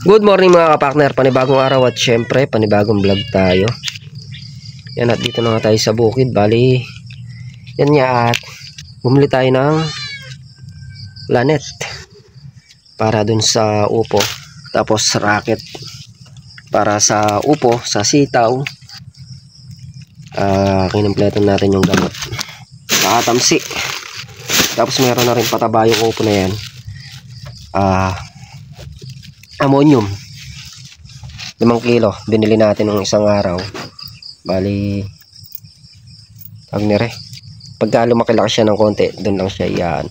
Good morning mga kapartner, panibagong araw at syempre panibagong vlog tayo. Yan, at dito na nga tayo sa bukid. Bali, yan nga, at bumili tayo ng lanet para dun sa upo, tapos racket para sa upo, sa sitaw. Kinumpleto natin yung gamot, nakatamsi. Tapos meron na rin pataba yung upo na yan. Ammonium 5 kilo binili natin ng isang araw. Bali pagka lumaki-laki siya ng konti, doon lang siya yan,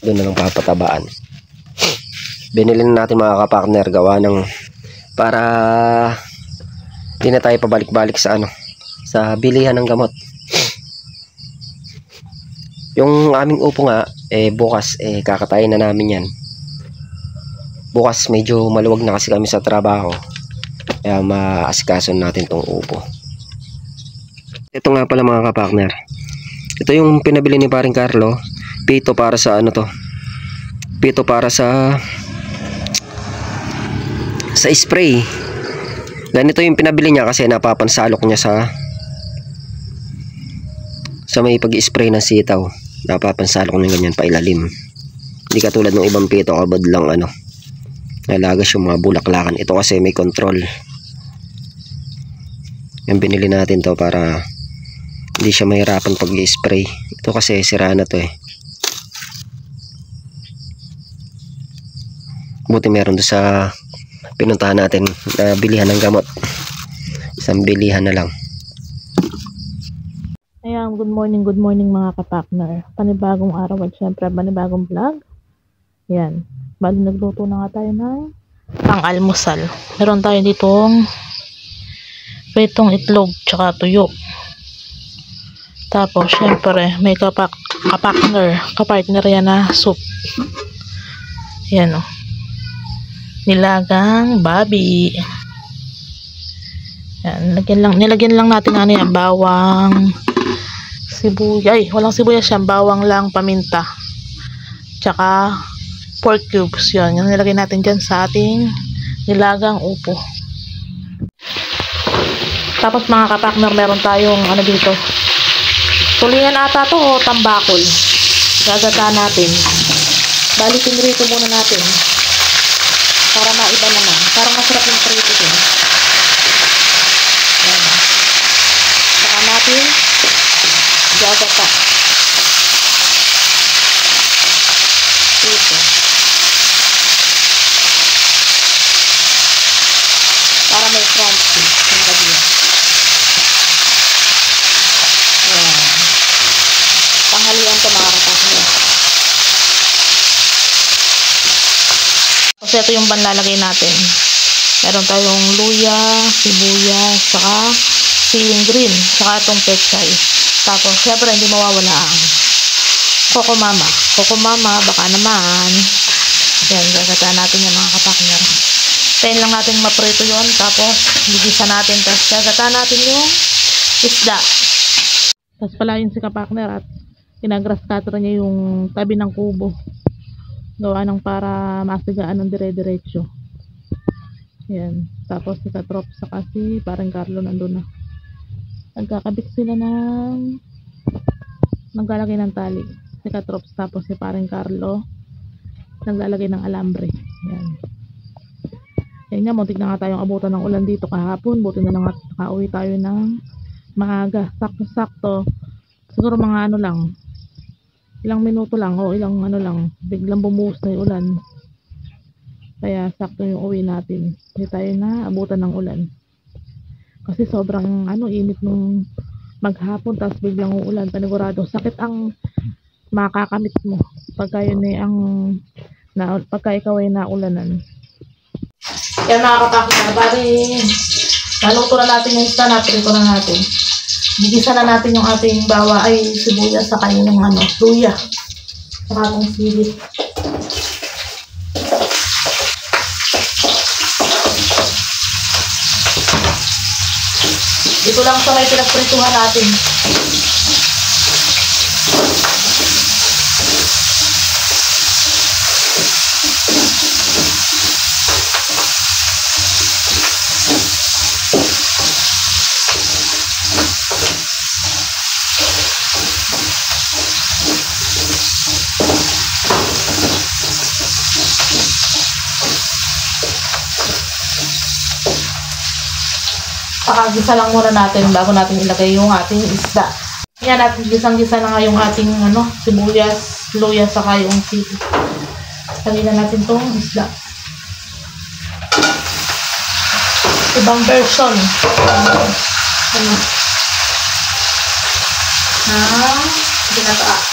doon na lang papatabaan. Binili na natin mga kapartner, gawa ng para di na tayo pabalik-balik sa sa bilihan ng gamot. Yung aming upo nga bukas kakatayin na namin yan. Bukas medyo maluwag na kasi kami sa trabaho, kaya maasikaso natin tong upo. Ito nga pala mga kapartner, ito yung pinabili ni paring Carlo. Pito para sa pito para sa spray. Ganito yung pinabili niya kasi napapansalok niya sa may pag-spray ng sitaw. Napapansalok niya ganyan pailalim. Hindi katulad ng ibang pito, kabad lang nalagas yung mga bulaklakan. Ito kasi may control. Yan, binili natin to para hindi siya mahirapan pag i-spray. Ito kasi sira na to Buti meron doon sa pinuntahan natin na bilihan ng gamot. Isang bilihan na lang. Ayan, good morning mga kapartner. Panibagong araw at syempre panibagong vlog. Yan. Bali, nagluto na nga tayo ng pang-almusal. Meron tayo ditong pritong itlog tsaka tuyo. Tapos, syempre, may kapartner yan na soup. Yan nilagang babi. Yan, nilagyan lang natin yan, bawang, sibuyas. Walang sibuyas yan, bawang lang, paminta. Tsaka pork cubes. Yun, yung nilagay natin dyan sa ating nilagang upo. Tapos mga kapartner, meron tayong dito, tulingan ata to o tambakol. Gagata natin. Bali, pinrito muna natin para maiba naman. Parang masarap yung prito ito. Yan. Saka natin gagata ito para may crunchy yung gabi. Yan. Panghalian to mga kapartner. Kasi ito yung panlalagay natin. Meron tayong luya, sibuyas, saka siling green, saka itong pechay. Tapos syempre hindi mawawala ang Coco Mama, baka naman. Yan, gagataan natin yung mga kapartner. Tayin lang natin maprito yon, tapos bigisa natin, tapos gagataan natin yung isda. Tapos palayin si kapartner at ginagrass cutter niya yung tabi ng kubo. Gawa ng para masigaan ng dire-diretso. Yan. Tapos si Katrop saka si parang Carlo nandun na. Nagkakabit sila naglalagay ng tali. Si Katrop tapos si parang Carlo naglalagay ng alambre. Yan. Yan nga, muntik na nga tayong abutan ng ulan dito kahapon. Buti na lang at nakauwi tayo ng maaga. Sakto-sakto. Siguro mga lang. Ilang minuto lang o ilang lang. Biglang bumuhos na yung ulan. Kaya sakto yung uwi natin. Hindi tayo na abutan ng ulan. Kasi sobrang init nung maghapon tapos biglang uulan. Panigurado sakit ang makakamit mo pagka yun pagka ikaw ay naulanan. Yan mga kapartner, bali naluto na natin yung isda, natin na natin. Bigisa na natin yung ating sibuyas sa kanyang luya. Saka itong sili. Dito lang sa may pinagprituhan natin. Pakagisa lang muna natin bago natin ilagay yung ating isda. Yan, at gisang-gisa na nga yung ating sibuyas, luya, saka yung sili. Lagyan na natin tong isda. Ibang version. Ginata.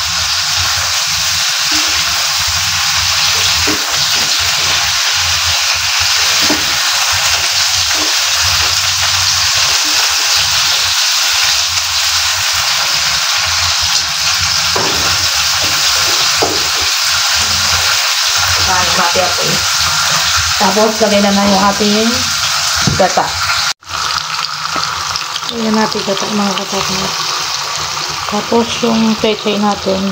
Mati ako eh. Tapos lagay na yung ating gata. Lagyan natin gata mga kapatid. Tapos yung pechay natin,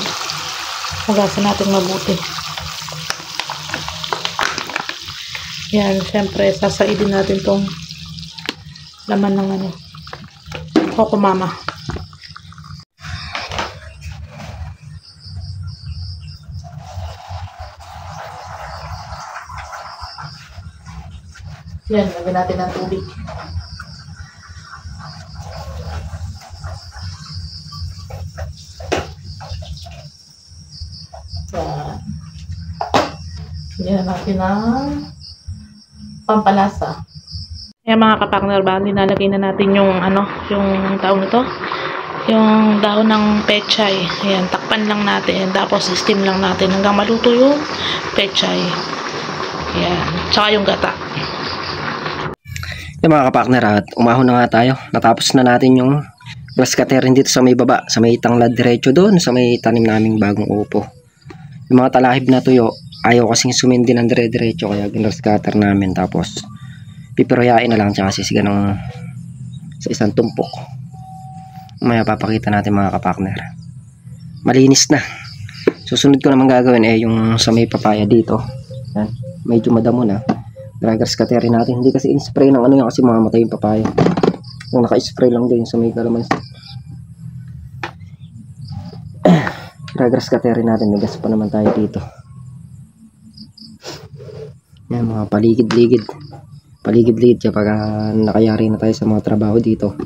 magasan natin mabuti. Yan, syempre sasaidin natin tong laman ng kokomama. Yan, lagyan natin ng tubig. Yan. Lagyan natin ng pampalasa. Yan mga kapakner, linalagay na natin yung yung tawag nito, yung dahon ng pechay. Ayan, takpan lang natin, tapos steam lang natin hanggang maluto yung pechay. Ayan, tsaka yung gata. Yung mga kapakner, at umahon na nga tayo. Natapos na natin yung grass cutterin dito sa may baba, sa may tanglad diretso doon, sa may tanim naming bagong upo. Yung mga talahib na tuyo, ayaw kasing sumindi ng dire-diretso, kaya grass cutter namin. Tapos pipiroyain na lang, tsaka sisigan ng sa isang tumpok. Maya papakita natin mga kapakner. Malinis na. Susunod ko naman gagawin yung sa may papaya dito. Yan, medyo madamo na. Grass cutterin natin. Hindi kasi in-spray ng yan kasi mamamatay yung papaya. Kung naka-spray lang din sa may kalamansi. Grass cutterin natin. Nagas pa naman tayo dito. Yan, mga paligid-ligid. Paligid-ligid kapag nakayari na tayo sa mga trabaho dito.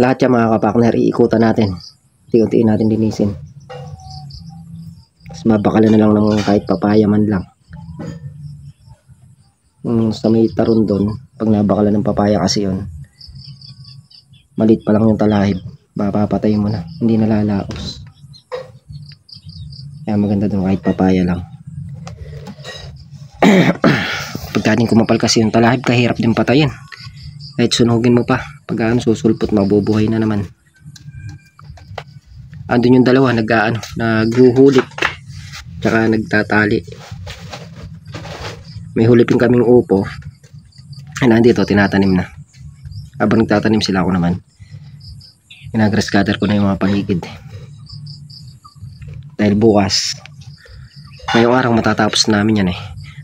Lahat yan mga kapakner, iikutan natin. Unti-untiin natin linisin. Tapos mabakalan na lang ng kahit papaya man lang. Sa may taron doon, pag nabakalan ng papaya kasi yun, maliit pa lang yung talahib, mapapatay mo na, hindi nalalaos. Kaya maganda doon kahit papaya lang. Pagdating kumapal kasi yung talahib, kahirap din patayin. Kahit sunugin mo pa, pag susulpot, mabubuhay na naman. Andun yung dalawa, naghuhulit, tsaka nagtatali. May hulipin kaming upo. Ay, nandito, tinatanim na. Habang nagtatanim sila, ako naman grass cutter ko na yung mga paligid. Dahil bukas, ngayong araw matatapos namin yan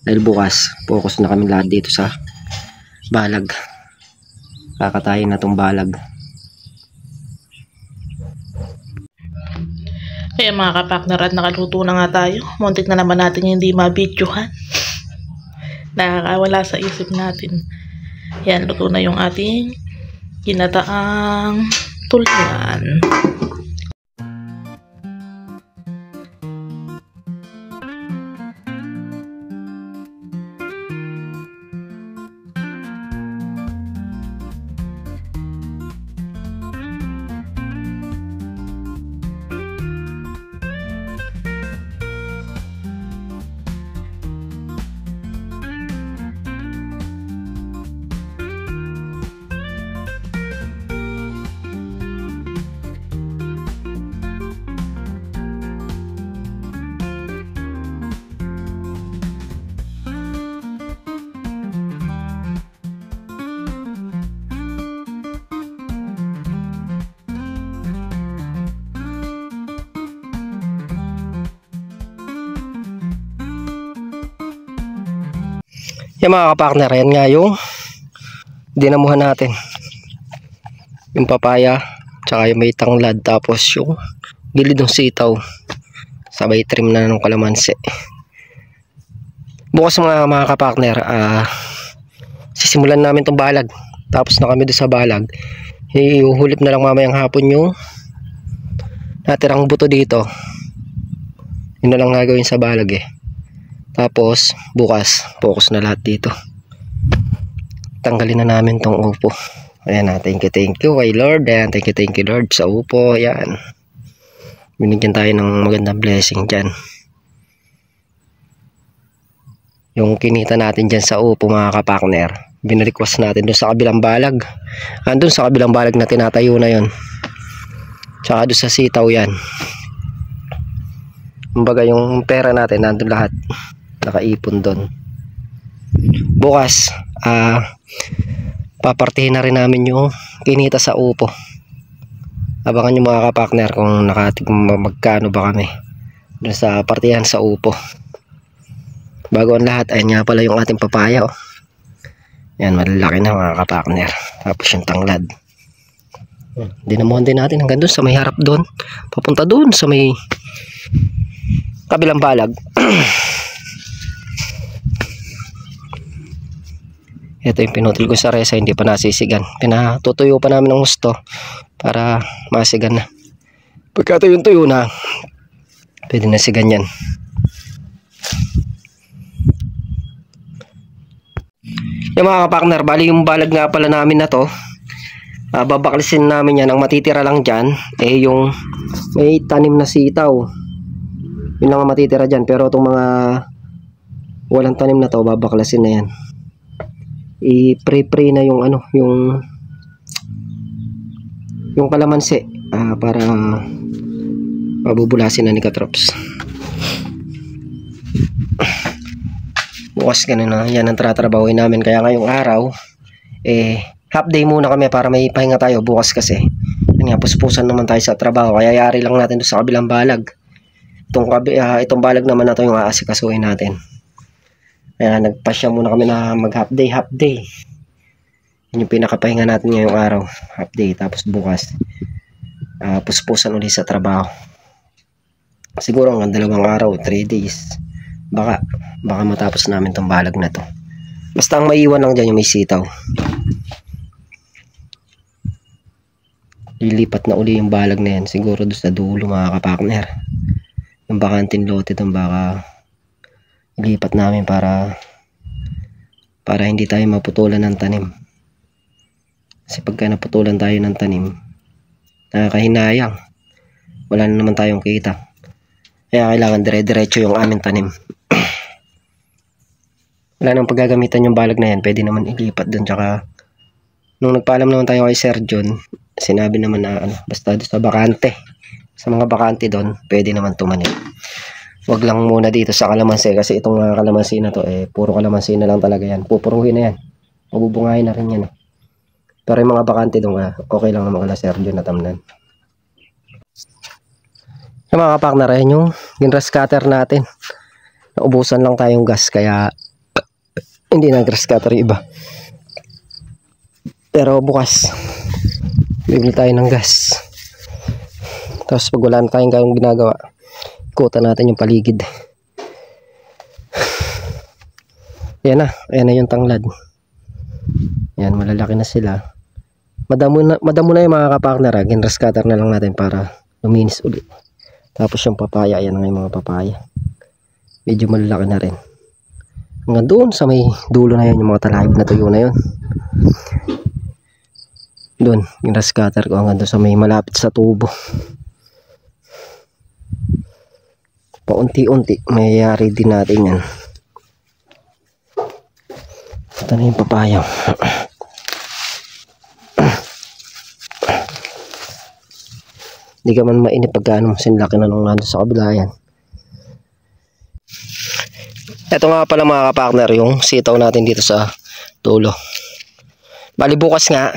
Dahil bukas, focus na kami lahat dito sa balag. Kakatayin na tong balag. Kaya mga kapakner, at nakaluto na nga tayo. Muntik na naman natin hindi mabidyohan. Nakakawala sa isip natin. Yan, luto na yung ating ginataang tulingan. Yung mga kapakner, yan nga yung dinamuhan natin. Yung papaya, tsaka yung may tanglad, tapos yung gilid ng sitaw. Sabay trim na ng kalamansi. Bukas mga kapakner, sisimulan namin itong balag. Tapos na kami doon sa balag. Iuhulip na lang mamayang hapon yung natirang buto dito. Yun na lang gagawin sa balag eh. Tapos bukas focus na lahat dito. Tanggalin na namin tong upo. Ayan na, thank you kay Lord. Ayan, thank you Lord sa upo. Ayan, binigyan tayo ng magandang blessing dyan. Yung kinita natin dyan sa upo mga kapartner, binrequest natin doon sa kabilang balag. Andun sa kabilang balag na tinatayo na yon. Tsaka doon sa sitaw yan. Kumbaga yung pera natin nandun lahat. Nakaipon doon. Bukas, papartihin na rin namin yung kinita sa upo. Abangan nyo mga kapartner kung magkano ba kami doon sa partihan sa upo. Bago ang lahat, ayan nga pala yung ating papaya. Oh. Yan, malalaki na mga kapartner. Tapos yung tanglad. Dinamuhan din natin hanggang doon sa may harap doon. Papunta doon sa may kabilang balag. Ito yung pinutol ko sa resa, hindi pa nasisigan. Pinatutuyo pa namin ng gusto para masigan na. Pagka tuyo na, pwede na sigan yan. Yung mga kapartner, bali yung balag nga pala namin na to, babaklisin namin yan. Ang matitira lang dyan eh yung may tanim na sitaw, yun lang ang matitira dyan. Pero itong mga walang tanim na to, babaklasin na yan. I-pre-pre na yung ano, yung kalamansi, para pabubulasin na ni Katrops. Bukas ganun na, yan ang tratrabawin namin. Kaya ngayong araw half day muna kami para may pahinga tayo bukas kasi yan nga, puspusan naman tayo sa trabaho. Kaya yari lang natin doon sa kabilang balag. Itong balag naman na to yung aasikasuhin natin. Kaya nagpasya muna kami na mag half day. Yun yung pinakapahinga natin ngayong araw, half day. Tapos bukas puspusan ulit sa trabaho. Siguro hanggang 2 araw, 3 days. Baka matapos namin tong balag na to. Basta ang maiwan lang dyan yung may sitaw. Lilipat na uli yung balag na yan siguro doon sa dulo mga kapartner. Yung bakanting lote doon baka ilipat namin para hindi tayo maputulan ng tanim. Kasi pagka naputulan tayo ng tanim, nakakahinayang, wala na naman tayong kita. Kaya kailangan dire-diretso yung aming tanim. Wala nang paggagamitan yung balag na yan, pwede naman ilipat doon. Tsaka nung nagpaalam naman tayo kay Sir John, sinabi naman na basta doon sa bakante, sa mga bakante doon pwede naman tumanim. Wag lang muna dito sa kalamansi, kasi itong kalamansi na to puro kalamansi na lang talaga yan. Pupuruhin na yan, mabubungahin na rin yan Pero yung mga bakante doon okay lang naman kala Sir John na tamnan. Yung mga kapartner, yung grass cutter natin, naubusan lang tayong gas kaya hindi na grass cutter yung iba. Pero bukas bibili tayo ng gas. Tapos pag wala na tayong gayong ginagawa, ikutan natin yung paligid. Ayan na yung tanglad. Ayan, malalaki na sila. Madamo na yung mga kapartner. Grass cutter na lang natin para luminis ulit. Tapos yung papaya, ayan nga yung mga papaya. Medyo malalaki na rin. Hanggang doon sa may dulo na yan, yung mga talahib na tuyo na yun. Doon, yung grass cutter ko hanggang doon sa may malapit sa tubo. Paunti-unti, mayayari din natin yan. Ito na yung papaya. Hindi ka man mainit pagkaano sinlaki na nung nando sa kabila yan. Ito nga pala mga kapartner yung sitaw natin dito sa dulo. Bali bukas nga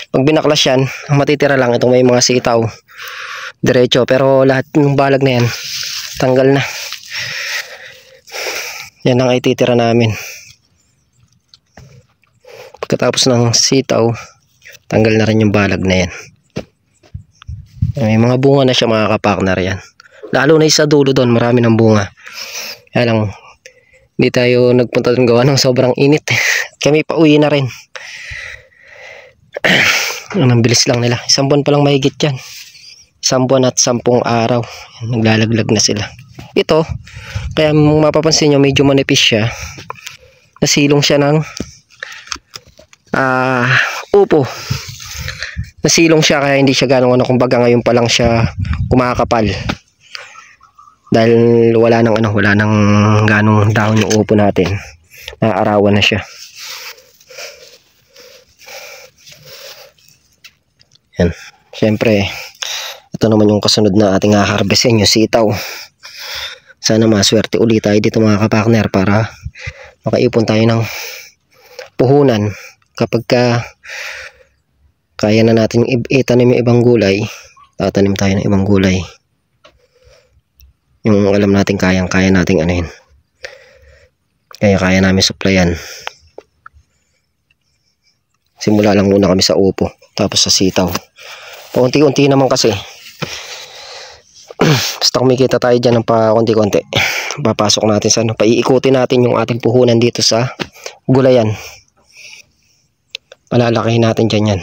pag binaklas yan, matitira lang itong may mga sitaw diretso, pero lahat ng balag na yan tanggal na. Yan ang ititira namin. Pagkatapos ng sitaw, tanggal na rin yung balag na yan. May mga bunga na siya mga kapartner yan. Lalo na sa dulo doon, marami ng bunga. Kaya lang hindi tayo nagpunta doon gawa ng sobrang init. Kami pauwi na rin. Ang bilis lang nila. 1 buwan pa lang mahigit yan. 1 buwan at 10 araw. Naglalaglag na sila. Ito, kaya mapapansin nyo medyo manipis siya. Nasilong siya ng upo. Nasilong siya kaya hindi siya gano'ng kumbaga ngayon pa lang siya kumakapal. Dahil wala nang ganong dahon yung upo natin. Naaarawan na siya. Yan. Siyempre, ito naman yung kasunod na ating haharvestin, yung sitaw. Sana maswerte ulit tayo dito mga kapakner para makaipon tayo ng puhunan. Kapag kaya na natin itanim yung ibang gulay, tatanim tayo ng ibang gulay. Yung alam natin kaya nating anuhin. Kaya namin supplyan. Simula lang muna kami sa upo, tapos sa sitaw. Paunti-unti naman kasi. Basta kumikita tayo dyan ng pakunti-kunti. Papasok natin sa paiikutin natin yung ating puhunan dito sa gulayan. Palalakihin natin dyan yan.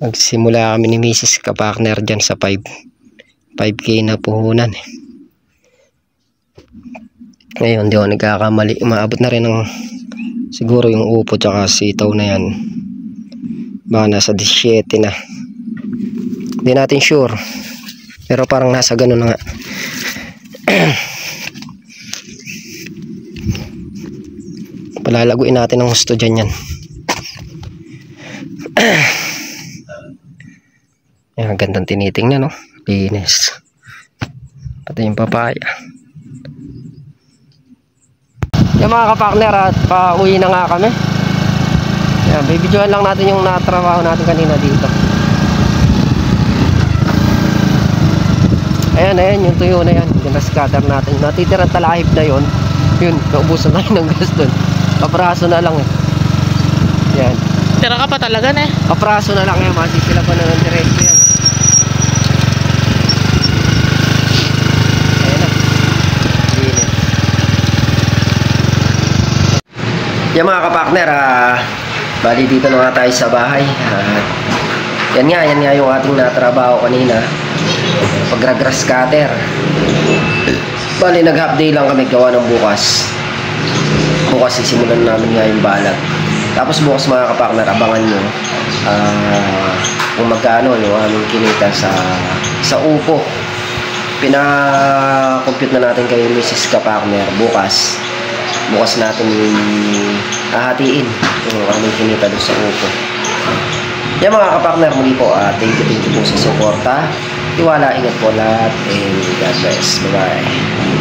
Nagsimula kami ni Mrs. Kapakner dyan sa 5K na puhunan. Ngayon di ako nagkakamali. Umaabot na rin ng siguro yung upo tsaka sitaw na yan. Baka nasa 17 na. Hindi natin sure. Pero parang nasa ganun na nga. Palalaguin natin ng gusto dyan yan. Yan, gandang tinitingnan, no? Linis. Pati yung papaya. Yung mga kapakner, at pauwi na nga kami. Yan, bibidyohan lang natin yung natrabaho natin kanina dito. Ayan, yung tuyo na yan. Yung na-scatter natin. Natitira talahib na yun. Yun, naubusan tayo ng gas dun. Kapraso na lang eh. Yan. Tira ka pa talaga na eh. Kapraso na lang yan. Masisila pa na ng diretso yan. Yung mga kapakner, bali dito na nga tayo sa bahay. Yan nga yung ating natrabaho kanina. Pag-grass cutter. Bali nag-half day lang kami gawa ng bukas. Bukas sisimulan namin nga yung balag. Tapos bukas mga kapakner, abangan nyo kung magkano yung aming kinita sa upo. Pina-compute na natin kay Mrs. Kapakner bukas natin hahatiin yung aming kinita doon sa upo. Yan mga kapakner, muli po thank you po sa suporta, tiwala, ingat po lahat, and God bless. Bye bye.